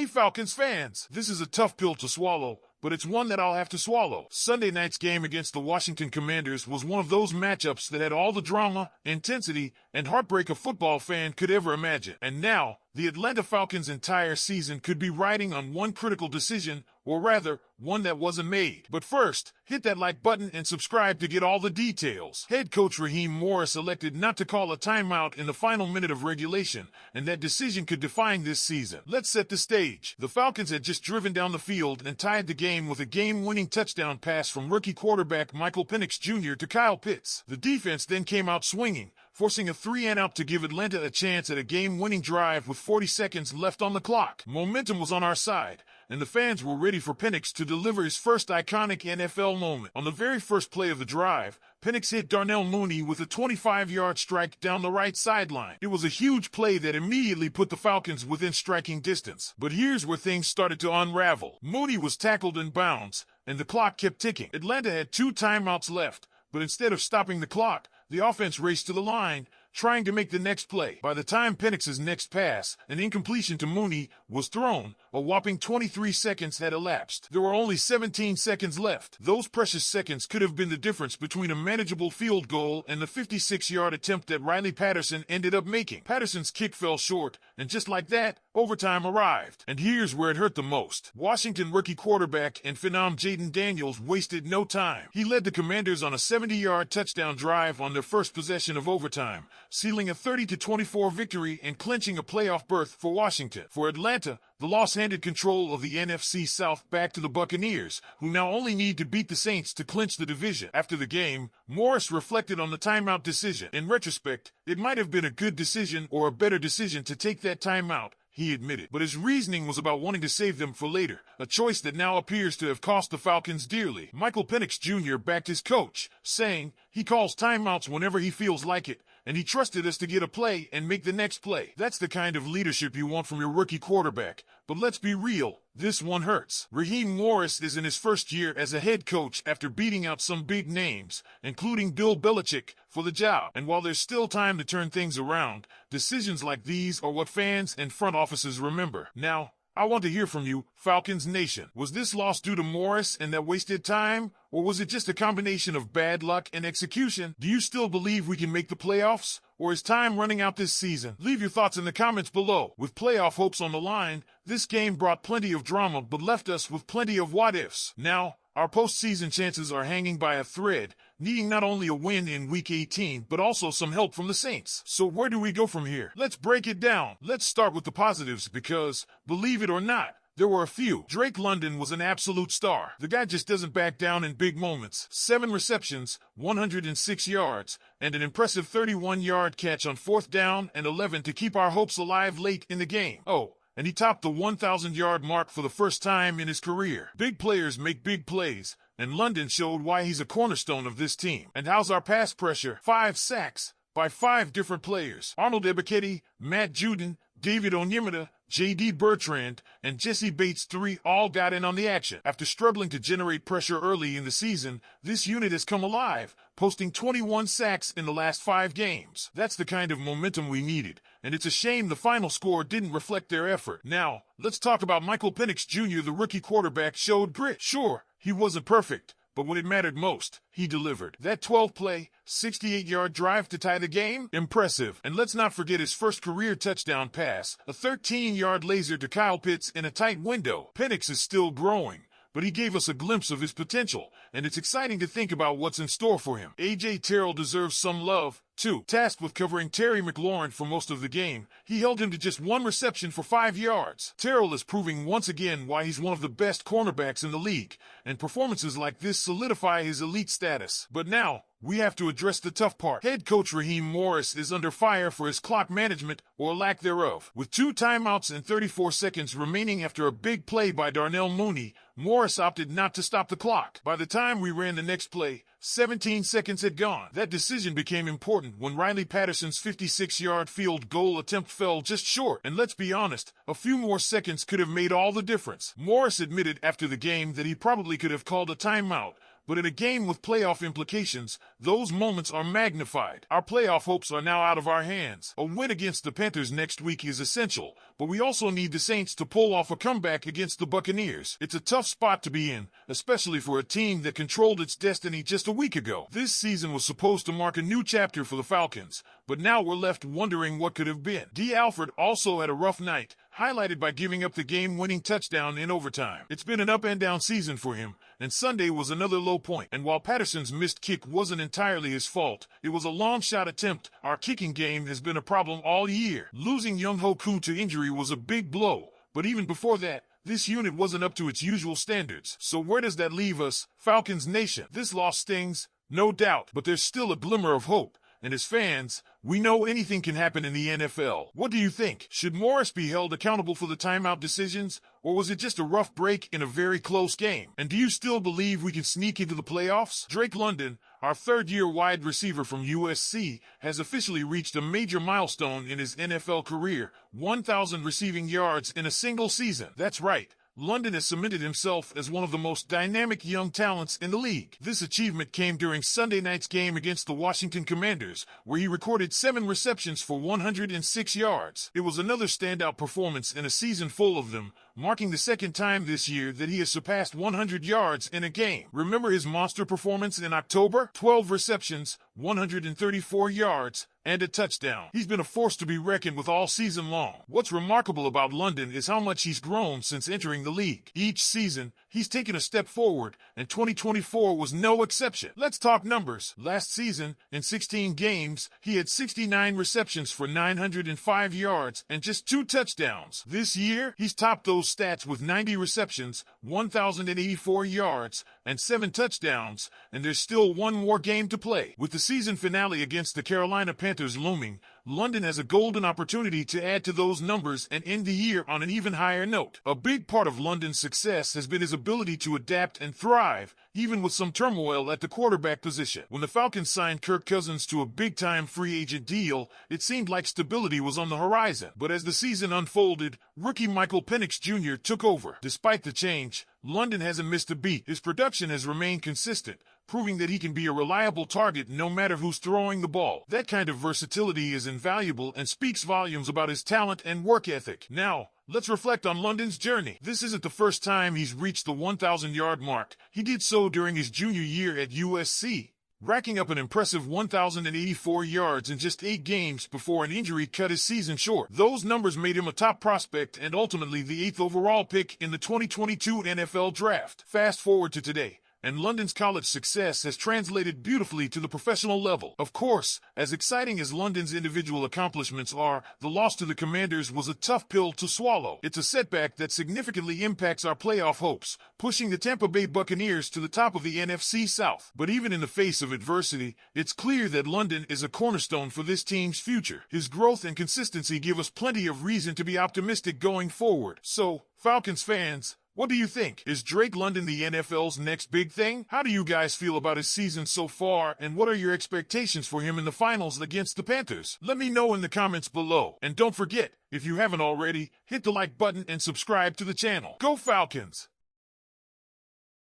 Hey Falcons fans, this is a tough pill to swallow, but it's one that I'll have to swallow. Sunday night's game against the Washington Commanders was one of those matchups that had all the drama, intensity, and heartbreak a football fan could ever imagine. And now, the Atlanta Falcons' entire season could be riding on one critical decision, or rather, one that wasn't made. But first, hit that like button and subscribe to get all the details. Head coach Raheem Morris elected not to call a timeout in the final minute of regulation, and that decision could define this season. Let's set the stage. The Falcons had just driven down the field and tied the game with a game-winning touchdown pass from rookie quarterback Michael Penix Jr. to Kyle Pitts. The defense then came out swinging, forcing a 3-and-out to give Atlanta a chance at a game-winning drive with 40 seconds left on the clock. Momentum was on our side, and the fans were ready for Penix to deliver his first iconic NFL moment. On the very first play of the drive, Penix hit Darnell Mooney with a 25-yard strike down the right sideline. It was a huge play that immediately put the Falcons within striking distance. But here's where things started to unravel. Mooney was tackled in bounds, and the clock kept ticking. Atlanta had 2 timeouts left, but instead of stopping the clock, the offense raced to the line, trying to make the next play. By the time Penix's next pass, an incompletion to Mooney, was thrown, a whopping 23 seconds had elapsed. There were only 17 seconds left. Those precious seconds could have been the difference between a manageable field goal and the 56-yard attempt that Riley Patterson ended up making. Patterson's kick fell short, and just like that, overtime arrived. And here's where it hurt the most. Washington rookie quarterback and phenom Jaden Daniels wasted no time. He led the Commanders on a 70-yard touchdown drive on their first possession of overtime, sealing a 30-24 victory and clinching a playoff berth for Washington. For Atlanta, the loss handed control of the NFC South back to the Buccaneers, who now only need to beat the Saints to clinch the division. After the game, Morris reflected on the timeout decision. In retrospect, it might have been a good decision or a better decision to take that timeout, he admitted. But his reasoning was about wanting to save them for later, a choice that now appears to have cost the Falcons dearly. Michael Penix Jr. backed his coach, saying, "He calls timeouts whenever he feels like it, and he trusted us to get a play and make the next play." That's the kind of leadership you want from your rookie quarterback. But let's be real, this one hurts. Raheem Morris is in his first year as a head coach after beating out some big names, including Bill Belichick, for the job. And while there's still time to turn things around, decisions like these are what fans and front offices remember. Now, I want to hear from you, Falcons Nation. Was this loss due to Morris and that wasted time? Or was it just a combination of bad luck and execution? Do you still believe we can make the playoffs? Or is time running out this season? Leave your thoughts in the comments below. With playoff hopes on the line, this game brought plenty of drama but left us with plenty of what-ifs. Now, our postseason chances are hanging by a thread, needing not only a win in Week 18, but also some help from the Saints. So where do we go from here? Let's break it down. Let's start with the positives because, believe it or not, there were a few. Drake London was an absolute star. The guy just doesn't back down in big moments. 7 receptions, 106 yards, and an impressive 31-yard catch on 4th down and 11 to keep our hopes alive late in the game. Oh, and he topped the 1,000-yard mark for the first time in his career. Big players make big plays, and London showed why he's a cornerstone of this team. And how's our pass pressure? 5 sacks by 5 different players. Arnold Ebiketie, Matt Judon, David Onyemata, J.D. Bertrand, and Jesse Bates III all got in on the action. After struggling to generate pressure early in the season, this unit has come alive, posting 21 sacks in the last 5 games. That's the kind of momentum we needed, and it's a shame the final score didn't reflect their effort. Now, let's talk about Michael Penix Jr. The rookie quarterback showed grit. Sure, he wasn't perfect, but when it mattered most, he delivered. That 12-play, 68-yard drive to tie the game? Impressive. And let's not forget his first career touchdown pass, a 13-yard laser to Kyle Pitts in a tight window. Penix is still growing, but he gave us a glimpse of his potential, and it's exciting to think about what's in store for him. A.J. Terrell deserves some love, too. Tasked with covering Terry McLaurin for most of the game, he held him to just 1 reception for 5 yards. Terrell is proving once again why he's one of the best cornerbacks in the league, and performances like this solidify his elite status. But now, we have to address the tough part. Head coach Raheem Morris is under fire for his clock management, or lack thereof. With 2 timeouts and 34 seconds remaining after a big play by Darnell Mooney, Morris opted not to stop the clock. By the time we ran the next play, 17 seconds had gone. That decision became important when Riley Patterson's 56-yard field goal attempt fell just short. And let's be honest, a few more seconds could have made all the difference. Morris admitted after the game that he probably could have called a timeout, but in a game with playoff implications, those moments are magnified. Our playoff hopes are now out of our hands. A win against the Panthers next week is essential, but we also need the Saints to pull off a comeback against the Buccaneers. It's a tough spot to be in, especially for a team that controlled its destiny just a week ago. This season was supposed to mark a new chapter for the Falcons, but now we're left wondering what could have been. D. Alford also had a rough night, highlighted by giving up the game-winning touchdown in overtime. It's been an up-and-down season for him, and Sunday was another low point. And while Patterson's missed kick wasn't entirely his fault, it was a long-shot attempt. Our kicking game has been a problem all year. Losing Young-Ho Koo to injury was a big blow, but even before that, this unit wasn't up to its usual standards. So where does that leave us, Falcons Nation? This loss stings, no doubt, but there's still a glimmer of hope. And as fans, we know anything can happen in the NFL. What do you think? Should Morris be held accountable for the timeout decisions, or was it just a rough break in a very close game? And do you still believe we can sneak into the playoffs? Drake London, our third-year wide receiver from USC, has officially reached a major milestone in his NFL career, 1,000 receiving yards in a single season. That's right. London has cemented himself as one of the most dynamic young talents in the league. This achievement came during Sunday night's game against the Washington Commanders, where he recorded 7 receptions for 106 yards. It was another standout performance in a season full of them, marking the second time this year that he has surpassed 100 yards in a game. Remember his monster performance in October? 12 receptions, 134 yards, and a touchdown. He's been a force to be reckoned with all season long. What's remarkable about London is how much he's grown since entering the league. Each season, he's taken a step forward, and 2024 was no exception. Let's talk numbers. Last season, in 16 games, he had 69 receptions for 905 yards and just 2 touchdowns. This year, he's topped those stats with 90 receptions, 1,084 yards, and 7 touchdowns, and there's still one more game to play. With the season finale against the Carolina Panthers looming, London has a golden opportunity to add to those numbers and end the year on an even higher note. A big part of London's success has been his ability to adapt and thrive, even with some turmoil at the quarterback position. When the Falcons signed Kirk Cousins to a big-time free agent deal, it seemed like stability was on the horizon. But as the season unfolded, rookie Michael Penix Jr. took over. Despite the change, London hasn't missed a beat. His production has remained consistent, proving that he can be a reliable target no matter who's throwing the ball. That kind of versatility is invaluable and speaks volumes about his talent and work ethic. Now, let's reflect on London's journey. This isn't the first time he's reached the 1,000-yard mark. He did so during his junior year at USC, racking up an impressive 1,084 yards in just 8 games before an injury cut his season short. Those numbers made him a top prospect and ultimately the 8th overall pick in the 2022 NFL Draft. Fast forward to today, and London's college success has translated beautifully to the professional level. Of course, as exciting as London's individual accomplishments are, the loss to the Commanders was a tough pill to swallow. It's a setback that significantly impacts our playoff hopes, pushing the Tampa Bay Buccaneers to the top of the NFC South. But even in the face of adversity, it's clear that London is a cornerstone for this team's future. His growth and consistency give us plenty of reason to be optimistic going forward. So, Falcons fans, what do you think? Is Drake London the NFL's next big thing? How do you guys feel about his season so far, and what are your expectations for him in the finals against the Panthers? Let me know in the comments below. And don't forget, if you haven't already, hit the like button and subscribe to the channel. Go Falcons!